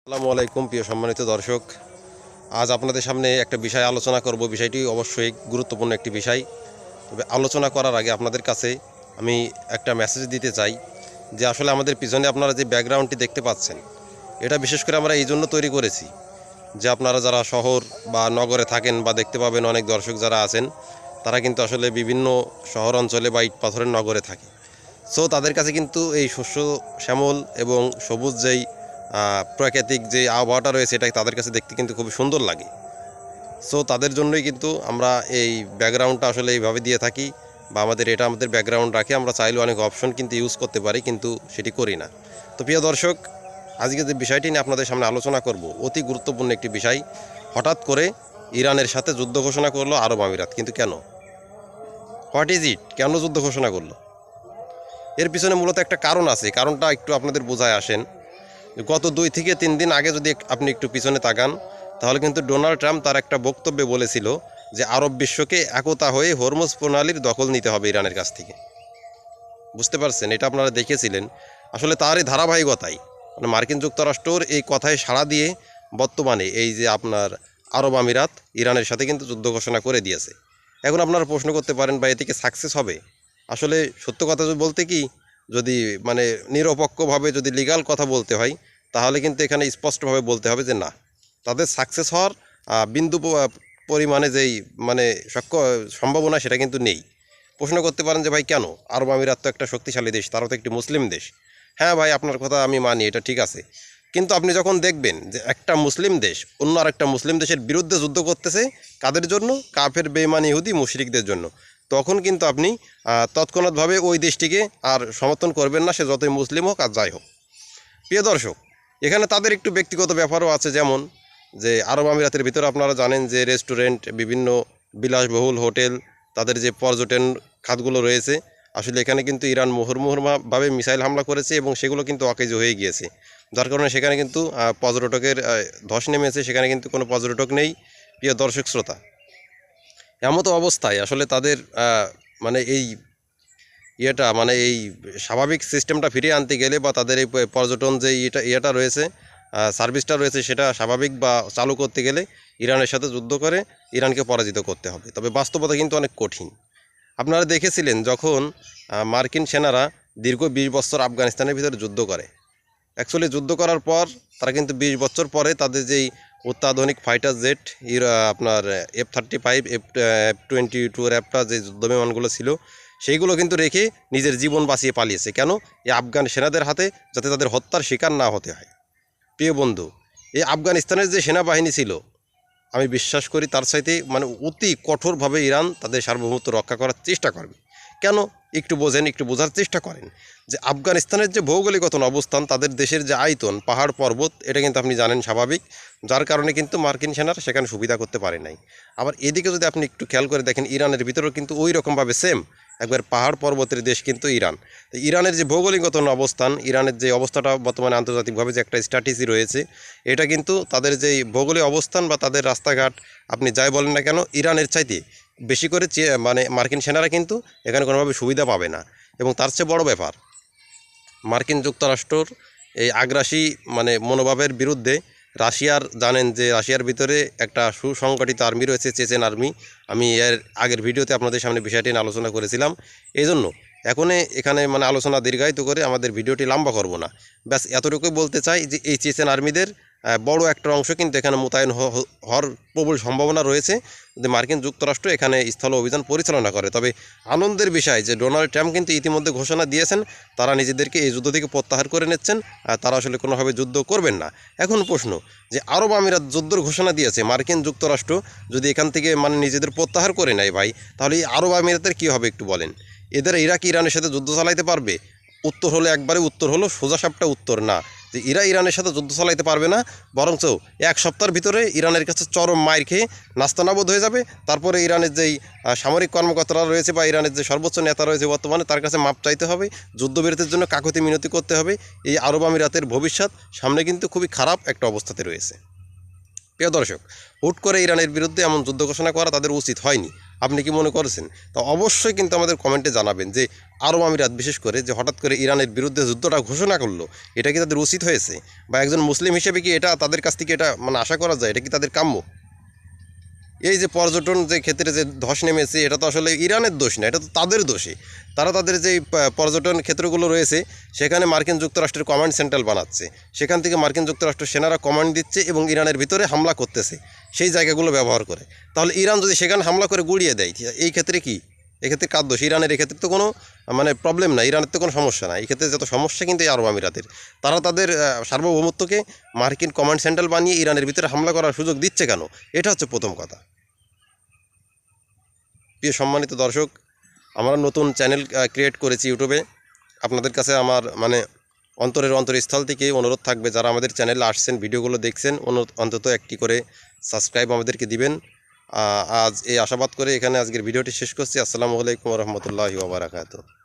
আসসালামু আলাইকুম প্রিয় সম্মানিত দর্শক, আজ আপনাদের সামনে একটা বিষয় আলোচনা করব। বিষয়টি অবশ্যই গুরুত্বপূর্ণ একটি বিষয়। তবে আলোচনা করার আগে আপনাদের কাছে আমি একটা মেসেজ দিতে চাই যে আসলে আমাদের পিছনে আপনারা যে ব্যাকগ্রাউন্ডটি দেখতে পাচ্ছেন, এটা বিশেষ করে আমরা এই জন্য তৈরি করেছি যে আপনারা যারা শহর বা নগরে থাকেন বা দেখতে পাবেন অনেক দর্শক যারা আছেন, তারা কিন্তু আসলে বিভিন্ন শহর অঞ্চলে বা ইট পাথরের নগরে থাকে। সো তাদের কাছে কিন্তু এই শস্য শ্যামল এবং সবুজ যেই প্রাকৃতিক যে আবহাওয়াটা রয়েছে, এটা তাদের কাছে দেখতে কিন্তু খুবই সুন্দর লাগে। সো তাদের জন্যই কিন্তু আমরা এই ব্যাকগ্রাউন্ডটা আসলে এইভাবে দিয়ে থাকি, বা আমাদের ব্যাকগ্রাউন্ড রাখে। আমরা চাইলে অনেক অপশন কিন্তু ইউজ করতে পারি, কিন্তু সেটি করি না। তো প্রিয় দর্শক, আজকে যে বিষয়টি নিয়ে আপনাদের সামনে আলোচনা করব, অতি গুরুত্বপূর্ণ একটি বিষয়। হঠাৎ করে ইরানের সাথে যুদ্ধ ঘোষণা করলো আরব আমিরাত, কিন্তু কেন? What is it? কেন যুদ্ধ ঘোষণা করলো? এর পিছনে মূলত একটা কারণ আছে। কারণটা একটু আপনাদের বোঝায় আসেন। গত 2 থেকে 3 দিন আগে যদি আপনি একটু পিছনে তাকান, তাহলে কিন্তু ডোনাল্ড ট্রাম্প তার একটা বক্তব্যে বলেছিল যে আরব বিশ্বকে একতা হয়ে হরমুজ প্রণালীর দখল নিতে হবে ইরানের কাছ থেকে। বুঝতে পারছেন? এটা আপনারা দেখেছিলেন। আসলে তারই ধারাবাহিকতায় মানে মার্কিন যুক্তরাষ্ট্রর এই কথায় সাড়া দিয়ে বর্তমানে এই যে আপনার আরব আমিরাত ইরানের সাথে কিন্তু যুদ্ধ ঘোষণা করে দিয়েছে। এখন আপনারা প্রশ্ন করতে পারেন, বা এতে কি সাকসেস হবে? আসলে সত্য কথা বলতে কি, যদি মানে নিরপেক্ষভাবে যদি লিগ্যাল কথা বলতে হয়, তাহলে কিন্তু এখানে স্পষ্টভাবে বলতে হবে যে না, তাদের সাকসেস হওয়ার বিন্দু পরিমাণে যেই মানে সম্ভাবনা, সেটা কিন্তু নেই। প্রশ্ন করতে পারেন যে ভাই কেন? আরব আমিরাত তো একটা শক্তিশালী দেশ, তারাও তো একটি মুসলিম দেশ। হ্যাঁ ভাই, আপনার কথা আমি মানি, এটা ঠিক আছে। কিন্তু আপনি যখন দেখবেন যে একটা মুসলিম দেশ অন্য আরেকটা মুসলিম দেশের বিরুদ্ধে যুদ্ধ করতেছে, কাদের জন্য? কাফের, বেঈমান, ইহুদি, মুশরিকদের জন্য, তখন কিন্তু আপনি তৎক্ষণাৎভাবে ওই দেশটিকে আর সমর্থন করবেন না, সে যতই মুসলিম হোক আর যাই হোক। প্রিয় দর্শক, এখানে তাদের একটু ব্যক্তিগত ব্যাপারও আছে। যেমন যে আরব আমিরাতের ভিতরে আপনারা জানেন যে রেস্টুরেন্ট, বিভিন্ন বিলাসবহুল হোটেল, তাদের যে পর্যটন খাতগুলো রয়েছে, আসলে এখানে কিন্তু ইরান মুহুর্মুহুর্ভাবে মিসাইল হামলা করেছে এবং সেগুলো কিন্তু অকেজো হয়ে গিয়েছে। যার কারণে সেখানে কিন্তু পর্যটকের ধস নেমেছে, সেখানে কিন্তু কোনো পর্যটক নেই। প্রিয় দর্শক শ্রোতা, এমতো অবস্থায় আসলে তাদের মানে এই মানে এই স্বাভাবিক সিস্টেমটা ফিরিয়ে আনতে গেলে, বা তাদের এই পর্যটন যে ইয়েটা রয়েছে, সার্ভিসটা রয়েছে, সেটা স্বাভাবিক বা চালু করতে গেলে ইরানের সাথে যুদ্ধ করে ইরানকে পরাজিত করতে হবে। তবে বাস্তবতা কিন্তু অনেক কঠিন। আপনারা দেখেছিলেন যখন মার্কিন সেনারা দীর্ঘ 20 বছর আফগানিস্তানের ভিতরে যুদ্ধ করে। অ্যাকচুয়ালি যুদ্ধ করার পর তারা কিন্তু 20 বছর পরে তাদের যেই অত্যাধুনিক ফাইটার জেট, আপনার F-35, F-22 র্যাপটা যে যুদ্ধবিমানগুলো ছিল, সেইগুলো কিন্তু রেখে নিজের জীবন বাঁচিয়ে পালিয়েছে। কেন? এই আফগান সেনাদের হাতে, যাতে তাদের হত্যার শিকার না হতে হয়। প্রিয় বন্ধু, এই আফগানিস্তানের যে সেনাবাহিনী ছিল, আমি বিশ্বাস করি তার চাইতে মানে অতি কঠোরভাবে ইরান তাদের সার্বভৌমত্ব রক্ষা করার চেষ্টা করবে। কেন? একটু বোঝেন, একটু বোঝার চেষ্টা করেন যে আফগানিস্তানের যে ভৌগোলিক অবস্থান, তাদের দেশের যে আয়তন, পাহাড় পর্বত, এটা কিন্তু আপনি জানেন স্বাভাবিক, যার কারণে কিন্তু মার্কিন সেনারা সেখানে সুবিধা করতে পারে নাই। আবার এদিকে যদি আপনি একটু খেয়াল করে দেখেন, ইরানের ভিতরেও কিন্তু ওই রকমভাবে সেম একবার পাহাড় পর্বতের দেশ কিন্তু ইরান। তো ইরানের যে ভৌগোলিক অবস্থান, ইরানের যে অবস্থাটা বর্তমানে আন্তর্জাতিকভাবে যে একটা স্ট্র্যাটেজি রয়েছে, এটা কিন্তু তাদের যেই ভৌগোলিক অবস্থান বা তাদের রাস্তাঘাট, আপনি যাই বলেন না কেন, ইরানের চাইতে বেশি করে মানে মার্কিন সেনারা কিন্তু এখানে কোনোভাবে সুবিধা পাবে না। এবং তার চেয়ে বড় ব্যাপার, মার্কিন যুক্তরাষ্ট্রর এই আগ্রাসী মানে মনোভাবের বিরুদ্ধে রাশিয়ার, জানেন যে রাশিয়ার ভিতরে একটা সুসংগঠিত আর্মি রয়েছে, চেচেন আর্মি। আমি এর আগের ভিডিওতে আপনাদের সামনে বিষয়টি নিয়ে আলোচনা করেছিলাম। এই জন্য এখানে মানে আলোচনা দীর্ঘায়িত করে আমাদের ভিডিওটি লম্বা করব না। ব্যাস এতটুকুই বলতে চাই যে এই চেচেন আর্মিদের বড় একটা অংশ কিন্তু এখানে মোতায়েন হওয়ার প্রবল সম্ভাবনা রয়েছে, যে মার্কিন যুক্তরাষ্ট্র এখানে স্থল অভিযান পরিচালনা করে। তবে আনন্দের বিষয় যে ডোনাল্ড ট্রাম্প কিন্তু ইতিমধ্যে ঘোষণা দিয়েছেন তারা নিজেদেরকে এই যুদ্ধ থেকে প্রত্যাহার করে নিচ্ছেন, তারা আসলে কোনোভাবে যুদ্ধ করবেন না। এখন প্রশ্ন, যে আরব আমিরাত যুদ্ধের ঘোষণা দিয়েছে, মার্কিন যুক্তরাষ্ট্র যদি এখান থেকে মানে নিজেদের প্রত্যাহার করে নেয় ভাই, তাহলে এই আরব আমিরাতের কী হবে একটু বলেন? এদের ইরাক ইরানের সাথে যুদ্ধ চালাইতে পারবে? উত্তর হলো একবারে উত্তর হলো সোজাসাপটা উত্তর না, যে ইরানের সাথে যুদ্ধ চালাইতে পারবে না। বরঞ্চ 1 সপ্তাহের ভিতরে ইরানের কাছে চরম মাইর খেয়ে নাস্তানাবুদ হয়ে যাবে। তারপরে ইরানের যেই সামরিক কর্মকর্তারা রয়েছে বা ইরানের যে সর্বোচ্চ নেতা রয়েছে বর্তমানে, তার কাছে মাপ চাইতে হবে, যুদ্ধবিরতির জন্য কাকুতি মিনতি করতে হবে। এই আরব আমিরাতের ভবিষ্যৎ সামনে কিন্তু খুবই খারাপ একটা অবস্থাতে রয়েছে। প্রিয় দর্শক, হুট করে ইরানের বিরুদ্ধে এমন যুদ্ধ ঘোষণা করা তাদের উচিত হয়নি। আপনি কি মনে করছেন? তো অবশ্যই কিন্তু আমাদের কমেন্টে জানাবেন যে আরব আমিরাত বিশেষ করে যে হঠাৎ করে ইরানের বিরুদ্ধে যুদ্ধটা ঘোষণা করলো, এটা কি তাদের উচিত হয়েছে? বা একজন মুসলিম হিসেবে কি এটা তাদের কাছ থেকে এটা মানে আশা করা যায়? এটা কি তাদের কাম্য? এই যে পর্যটন যে ক্ষেত্রে যে ধস নেমেছে, এটা তো আসলে ইরানের দোষ না, এটা তো তাদের দোষী। তারা তাদের যেই পর্যটন ক্ষেত্রগুলো রয়েছে সেখানে মার্কিন যুক্তরাষ্ট্রের কমান্ড সেন্টার বানাচ্ছে, সেখান থেকে মার্কিন যুক্তরাষ্ট্রের সেনারা কমান্ড দিচ্ছে এবং ইরানের ভিতরে হামলা করতেছে সেই জায়গাগুলো ব্যবহার করে। তাহলে ইরান যদি সেখানে হামলা করে গুড়িয়ে দেয়, এই ক্ষেত্রে কি? এক্ষেত্রে কার দোষ? ইরানের এক্ষেত্রে তো কোনো মানে প্রবলেম না, ইরানের তো কোনো সমস্যা না। এই ক্ষেত্রে যত সমস্যা কিন্তু এই আরব আমিরাতের। তারা তাদের সার্বভৌমত্বকে মার্কিন কমান্ড সেন্টার বানিয়ে ইরানের ভিতরে হামলা করার সুযোগ দিচ্ছে কেন? এটা হচ্ছে প্রথম কথা। প্রিয় সম্মানিত দর্শক, আমরা নতুন চ্যানেল ক্রিয়েট করেছি ইউটিউবে। আপনাদের কাছে আমার মানে অন্তরস্থল থেকে অনুরোধ থাকবে, যারা আমাদের চ্যানেলে আসছেন ভিডিওগুলো দেখছেন, অন্তত একটি করে সাবস্ক্রাইব আমাদেরকে দিবেন। আজ এই আশাবাদ করে এখানে আজকের ভিডিওটি শেষ করছি। আসসালামু আলাইকুম ওয়া রাহমাতুল্লাহি ওয়া বারাকাতুহু।